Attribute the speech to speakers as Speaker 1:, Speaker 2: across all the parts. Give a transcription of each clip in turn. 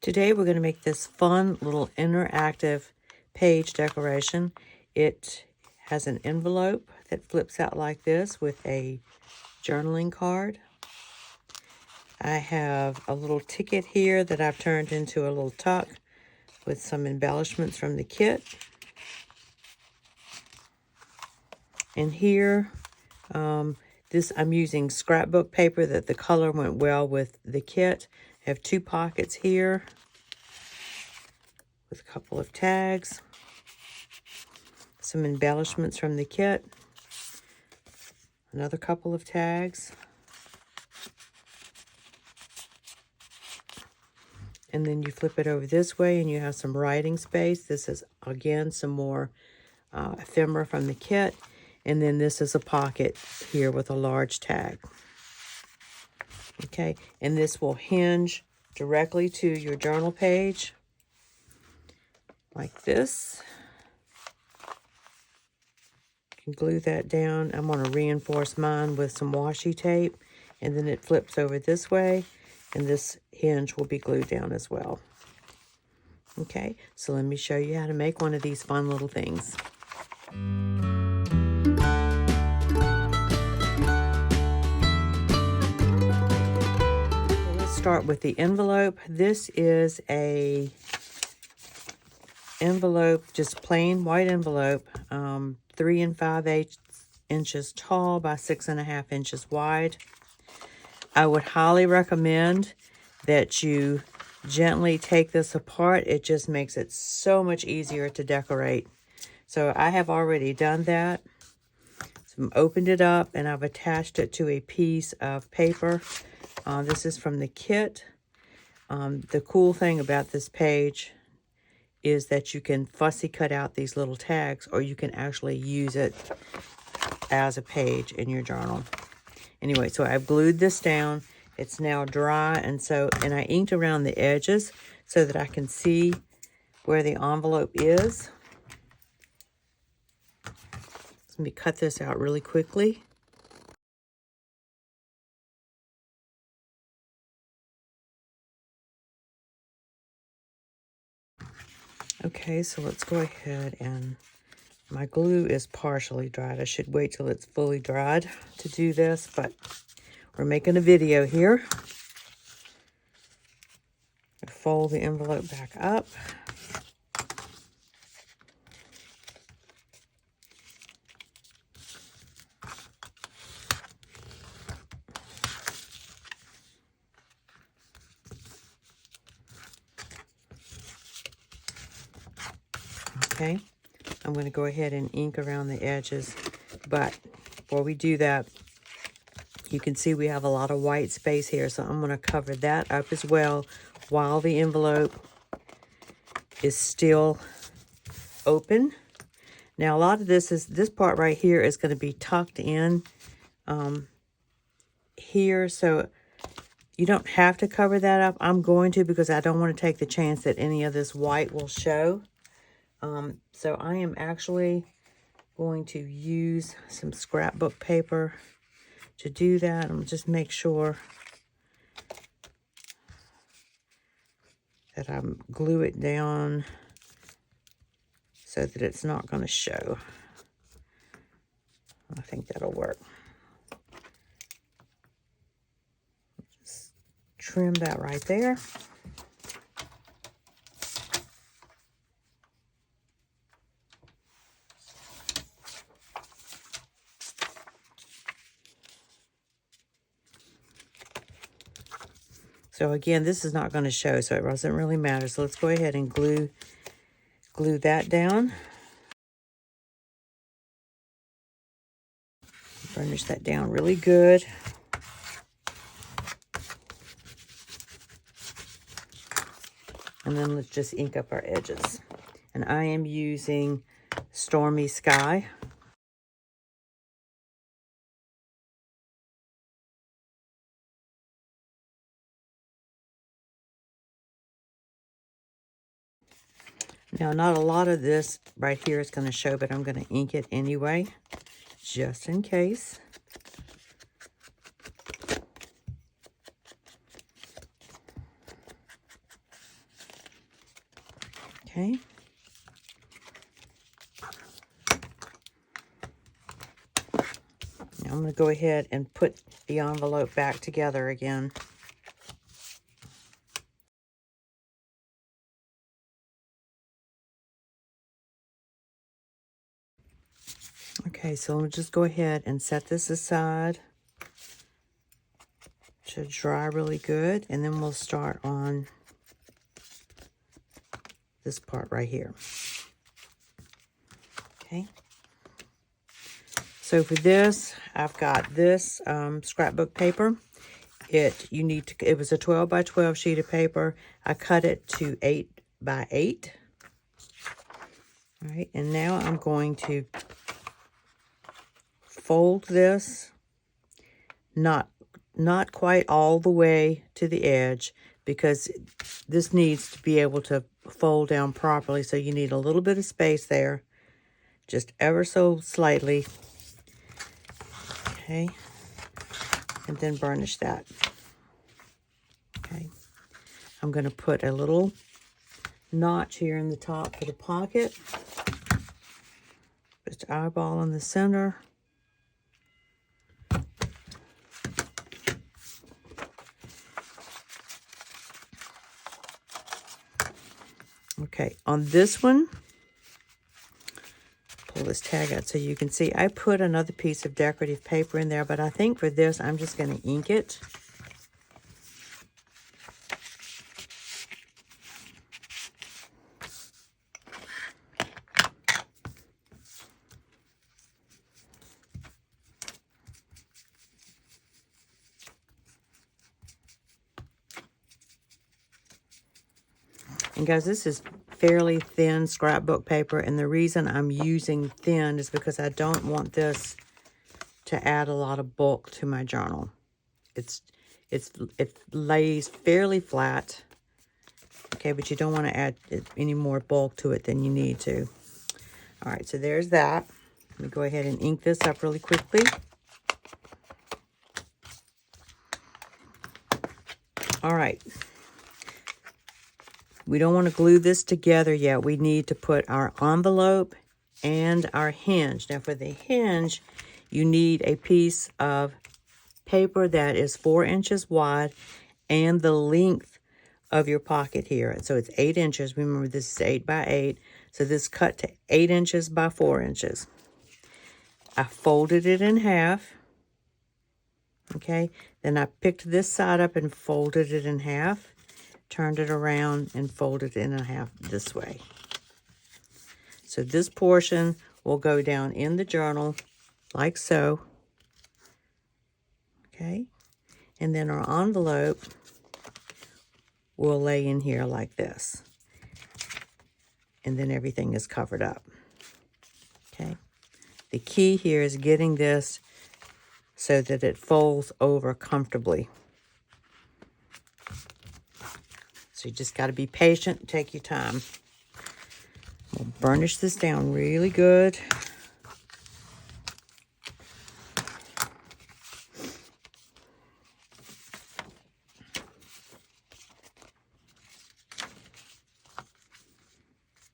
Speaker 1: Today we're going to make this fun little interactive page decoration. It has an envelope that flips out like this with a journaling card. I have a little ticket here that I've turned into a little tuck with some embellishments from the kit. And here, I'm using scrapbook paper that the color went well with the kit. I have 2 pockets here with a couple of tags, some embellishments from the kit, another couple of tags, and then you flip it over this way and you have some writing space. This is, again, some more ephemera from the kit, and then this is a pocket here with a large tag. Okay, and this will hinge directly to your journal page like this. You can glue that down. I'm going to reinforce mine with some washi tape, and then it flips over this way, and this hinge will be glued down as well. Okay, so let me show you how to make one of these fun little things. Let's start with the envelope. This is a envelope, just plain white envelope, 3 5/8 inches tall by 6.5 inches wide. I would highly recommend that you gently take this apart. It just makes it so much easier to decorate. So I have already done that. So I've opened it up and I've attached it to a piece of paper. This is from the kit. The cool thing about this page is that you can fussy cut out these little tags, or you can actually use it as a page in your journal. Anyway, so I've glued this down. It's now dry, and I inked around the edges so that I can see where the envelope is. Let me cut this out really quickly. Okay, so let's go ahead, and my glue is partially dried. I should wait till it's fully dried to do this, but we're making a video here. Fold the envelope back up. Okay, I'm going to go ahead and ink around the edges, but before we do that, you can see we have a lot of white space here, so I'm going to cover that up as well while the envelope is still open. Now, a lot of this part right here is going to be tucked in here, so you don't have to cover that up. I'm going to, because I don't want to take the chance that any of this white will show. So I am actually going to use some scrapbook paper to do that. I'm just make sure that I glue it down so that it's not going to show. I think that'll work. Just trim that right there. So again, this is not going to show, so it doesn't really matter. So let's go ahead and glue that down. Burnish that down really good. And then let's just ink up our edges. And I am using Stormy Sky. Now, not a lot of this right here is going to show, but I'm going to ink it anyway, just in case. Okay. Now I'm going to go ahead and put the envelope back together again. Okay, so we'll just go ahead and set this aside to dry really good, and then we'll start on this part right here. Okay. So for this, I've got this scrapbook paper. It was a 12 by 12 sheet of paper. I cut it to 8 by 8. All right, and now I'm going to fold this, not quite all the way to the edge, because this needs to be able to fold down properly, so you need a little bit of space there, just ever so slightly. Okay, and then burnish that. Okay, I'm going to put a little notch here in the top for the pocket, just eyeball in the center. Okay, on this one, pull this tag out so you can see, I put another piece of decorative paper in there, but I think for this, I'm just going to ink it. And guys, this is fairly thin scrapbook paper, and the reason I'm using thin is because I don't want this to add a lot of bulk to my journal. It lays fairly flat, okay, but you don't want to add any more bulk to it than you need to. All right, so there's that. Let me go ahead and ink this up really quickly. All right. We don't want to glue this together yet. We need to put our envelope and our hinge. Now for the hinge, you need a piece of paper that is 4 inches wide and the length of your pocket here. So it's 8 inches. Remember, this is 8 by 8. So this cut to 8 inches by 4 inches. I folded it in half. Okay. Then I picked this side up and folded it in half. Turned it around and folded it in half this way. So this portion will go down in the journal like so. Okay. And then our envelope will lay in here like this. And then everything is covered up. Okay. The key here is getting this so that it folds over comfortably. So you just got to be patient and take your time. We'll burnish this down really good.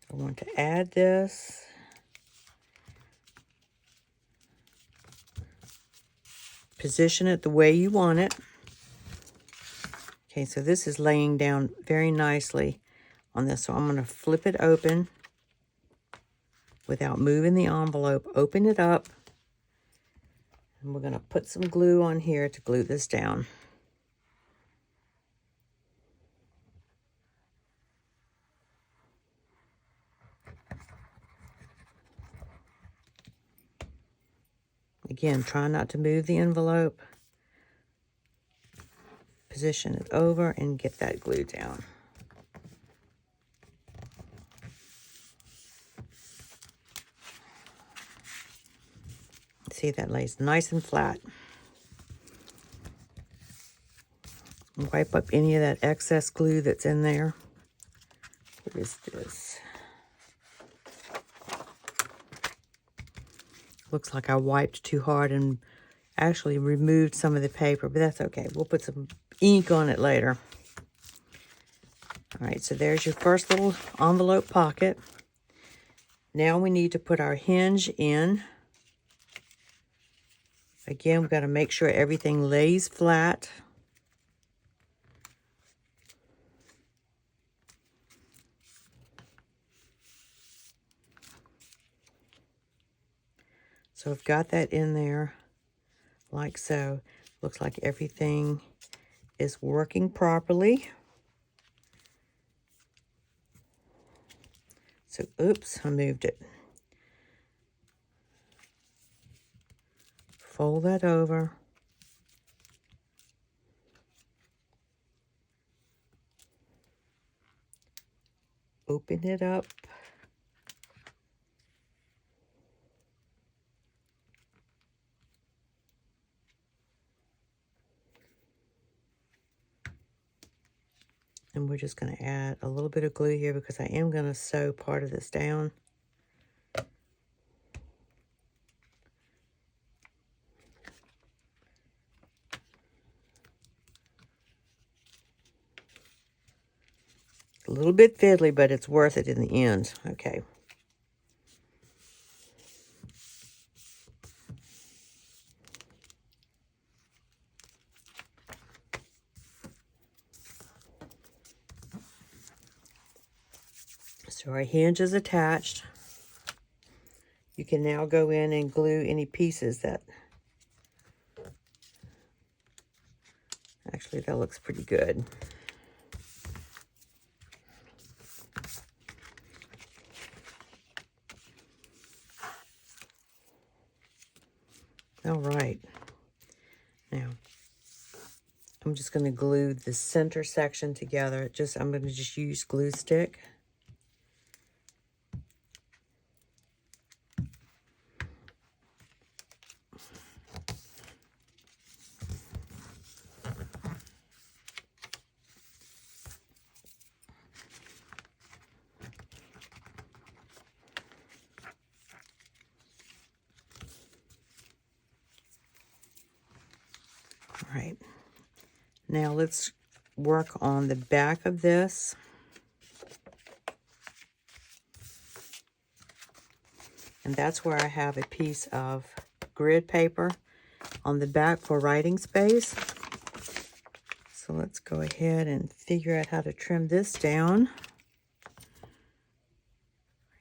Speaker 1: I want to add this. Position it the way you want it. Okay, so this is laying down very nicely on this. So I'm going to flip it open without moving the envelope. Open it up. And we're going to put some glue on here to glue this down. Again, try not to move the envelope. Position it over and get that glue down. See, that lays nice and flat. Wipe up any of that excess glue that's in there. What is this? Looks like I wiped too hard and actually removed some of the paper, but that's okay. We'll put some ink on it later. All right, so there's your first little envelope pocket. Now we need to put our hinge in. Again, we've got to make sure everything lays flat. So I've got that in there like so. Looks like everything is working properly. So, oops, I moved it. Fold that over. Open it up. And we're just going to add a little bit of glue here because I am going to sew part of this down. A little bit fiddly, but it's worth it in the end. Okay. So our hinge is attached. You can now go in and glue any pieces that... Actually, that looks pretty good. All right. Now, I'm just going to glue the center section together. I'm going to just use glue stick. All right. Now let's work on the back of this. And that's where I have a piece of grid paper on the back for writing space. So let's go ahead and figure out how to trim this down.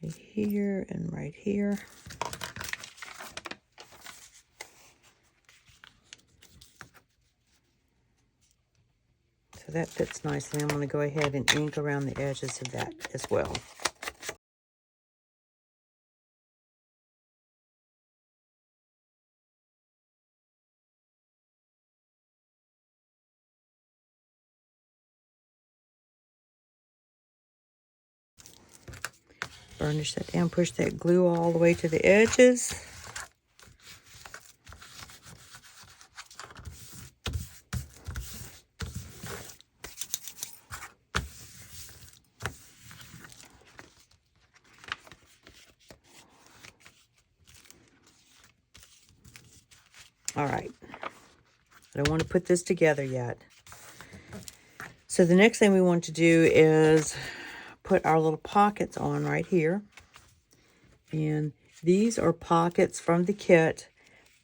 Speaker 1: Right here and right here. So that fits nicely. I'm going to go ahead and ink around the edges of that as well. Burnish that down, push that glue all the way to the edges. All right, I don't want to put this together yet. So the next thing we want to do is put our little pockets on right here. And these are pockets from the kit,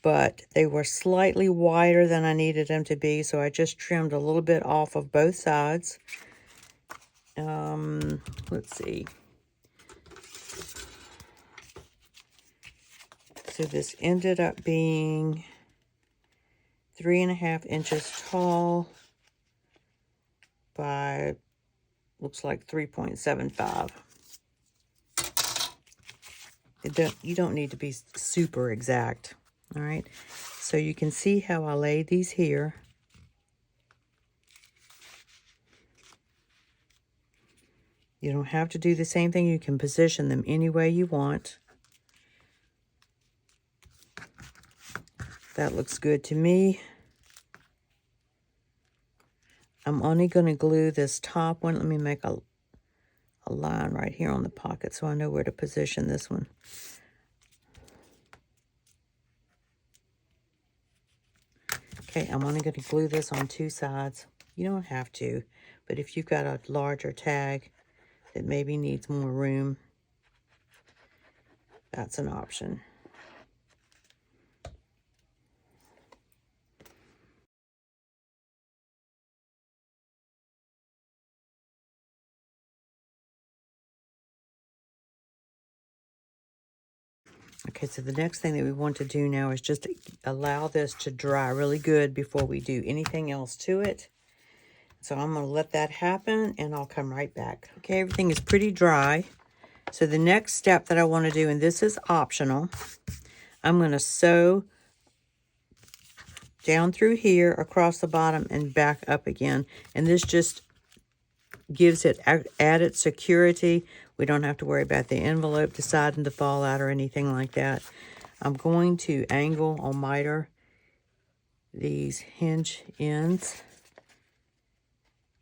Speaker 1: but they were slightly wider than I needed them to be, so I just trimmed a little bit off of both sides. Let's see. So this ended up being 3.5 inches tall by, looks like 3.75. You don't need to be super exact. All right. So you can see how I laid these here. You don't have to do the same thing. You can position them any way you want. That looks good to me. I'm only going to glue this top one. Let me make a line right here on the pocket so I know where to position this one. Okay, I'm only going to glue this on two sides. You don't have to, But if you've got a larger tag that maybe needs more room, that's an option. Okay, so the next thing that we want to do now is just allow this to dry really good before we do anything else to it. So I'm going to let that happen, and I'll come right back. Okay, everything is pretty dry. So the next step that I want to do, and this is optional, I'm going to sew down through here, across the bottom, and back up again. And this just gives it added security. We don't have to worry about the envelope deciding to fall out or anything like that. I'm going to angle or miter these hinge ends.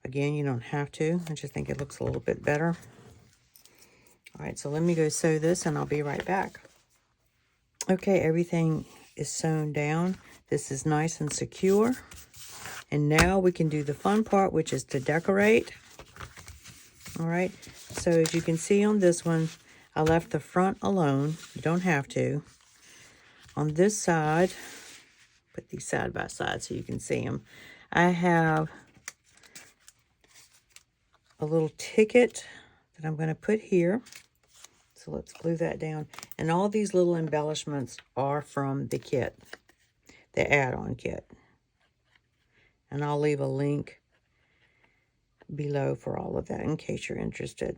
Speaker 1: Again, you don't have to. I just think it looks a little bit better. All right, so let me go sew this, and I'll be right back. Okay, everything is sewn down. This is nice and secure. And now we can do the fun part, which is to decorate. All right, so as you can see on this one, I left the front alone. You don't have to. On this side, put these side by side so you can see them. I have a little ticket that I'm going to put here. So let's glue that down. And all these little embellishments are from the kit, the add-on kit. And I'll leave a link below for all of that in case you're interested.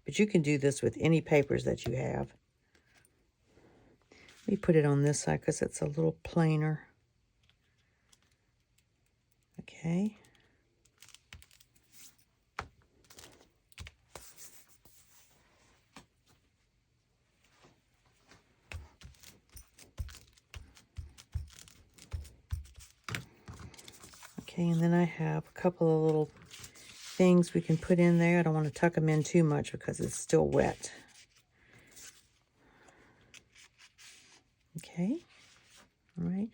Speaker 1: But you can do this with any papers that you have. Let me put it on this side because it's a little plainer. Okay. Okay, and then I have a couple of little things we can put in there. I don't want to tuck them in too much because it's still wet. Okay, all right.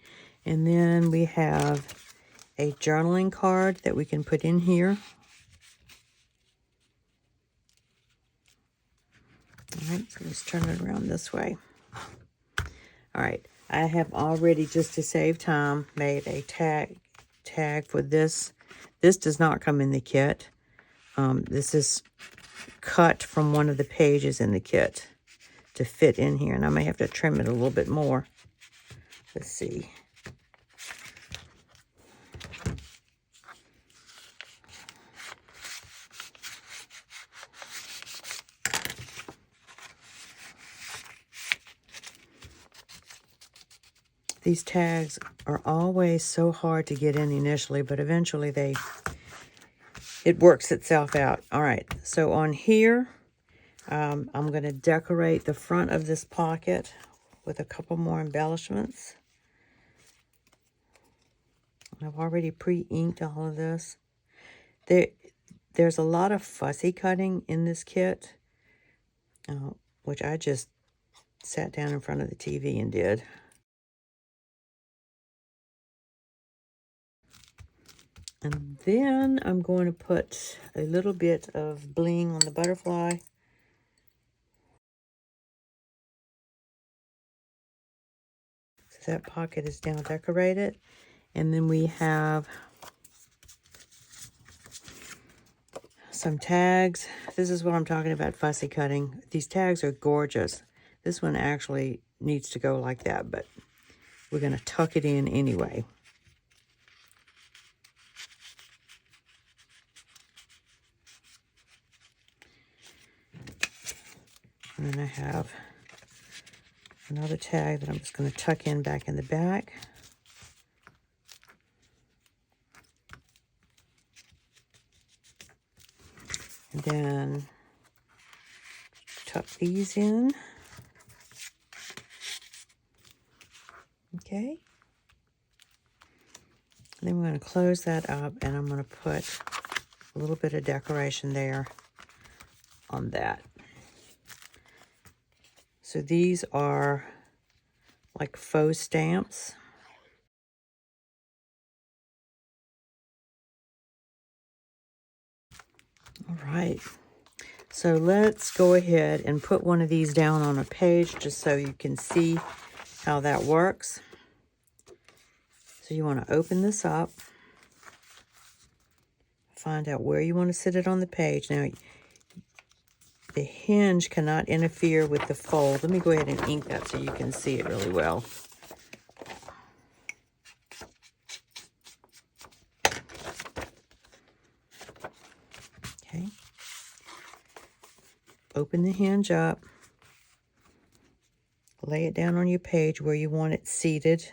Speaker 1: And then we have a journaling card that we can put in here. All right, so let's turn it around this way. All right, I have already, just to save time, made a tag for this. This does not come in the kit. This is cut from one of the pages in the kit to fit in here, and I may have to trim it a little bit more. Let's see. These tags are always so hard to get in initially, but eventually it works itself out. All right, so on here, I'm going to decorate the front of this pocket with a couple more embellishments. I've already pre-inked all of this. There's a lot of fussy cutting in this kit, which I just sat down in front of the TV and did. And then I'm going to put a little bit of bling on the butterfly. So that pocket is now decorated. And then we have some tags. This is what I'm talking about, fussy cutting. These tags are gorgeous. This one actually needs to go like that, but we're going to tuck it in anyway. And then I have another tag that I'm just going to tuck in back in the back. And then tuck these in. Okay. And then we're going to close that up, and I'm going to put a little bit of decoration there on that. So these are like faux stamps. All right. So let's go ahead and put one of these down on a page just so you can see how that works. So you want to open this up. Find out where you want to sit it on the page. Now, the hinge cannot interfere with the fold. Let me go ahead and ink that so you can see it really well. Okay. Open the hinge up. Lay it down on your page where you want it seated.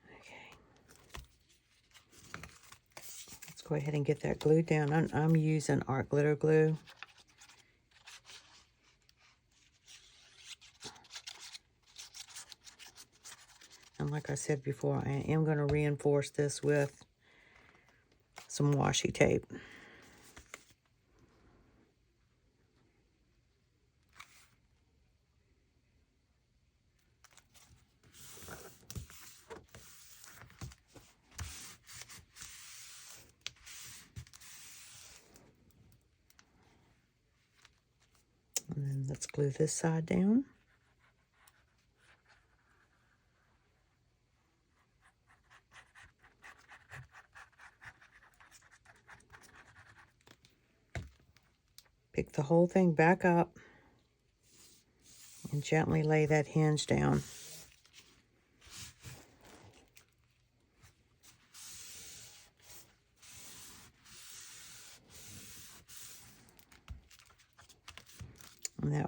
Speaker 1: Okay. Let's go ahead and get that glued down. I'm using art glitter glue. And like I said before, I am going to reinforce this with some washi tape. And then let's glue this side down. Pick the whole thing back up and gently lay that hinge down.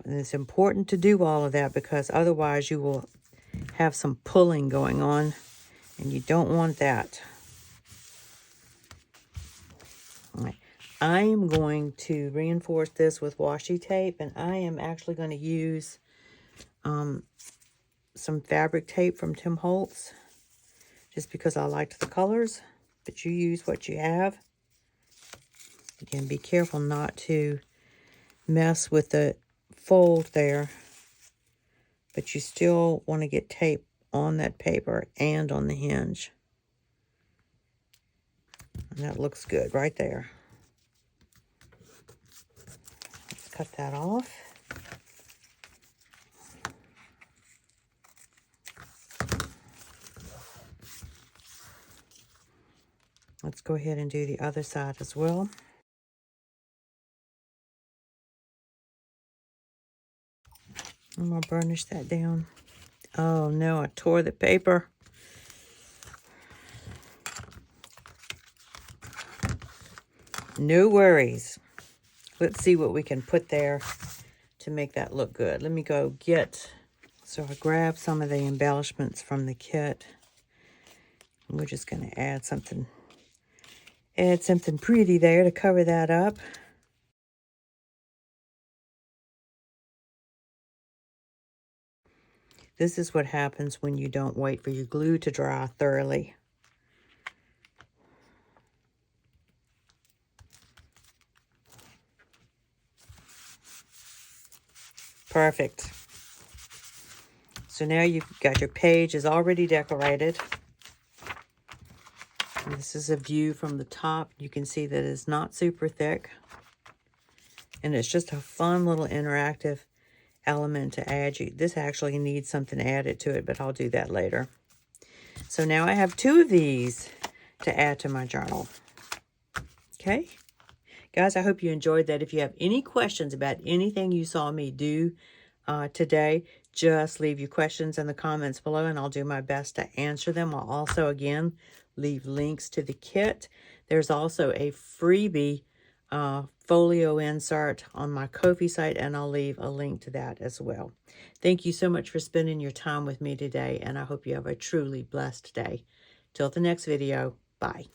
Speaker 1: And it's important to do all of that because otherwise you will have some pulling going on and you don't want that. All right. I am going to reinforce this with washi tape, and I am actually going to use some fabric tape from Tim Holtz just because I liked the colors, but you use what you have. Again, be careful not to mess with the fold there, but you still want to get tape on that paper and on the hinge. And that looks good right there. Let's cut that off. Let's go ahead and do the other side as well. I'm going to burnish that down. Oh no, I tore the paper. No worries. Let's see what we can put there to make that look good. Let me go get, so I grabbed some of the embellishments from the kit. And we're just going to add something pretty there to cover that up. This is what happens when you don't wait for your glue to dry thoroughly. Perfect. So now you've got your page is already decorated. And this is a view from the top. You can see that it's not super thick. And it's just a fun little interactive element to add. This actually needs something added to it, but I'll do that later. So now I have 2 of these to add to my journal. Okay. Guys, I hope you enjoyed that. If you have any questions about anything you saw me do today, just leave your questions in the comments below and I'll do my best to answer them. I'll also, again, leave links to the kit. There's also a freebie folio insert on my Ko-fi site, and I'll leave a link to that as well. Thank you so much for spending your time with me today, and I hope you have a truly blessed day. Till the next video, bye.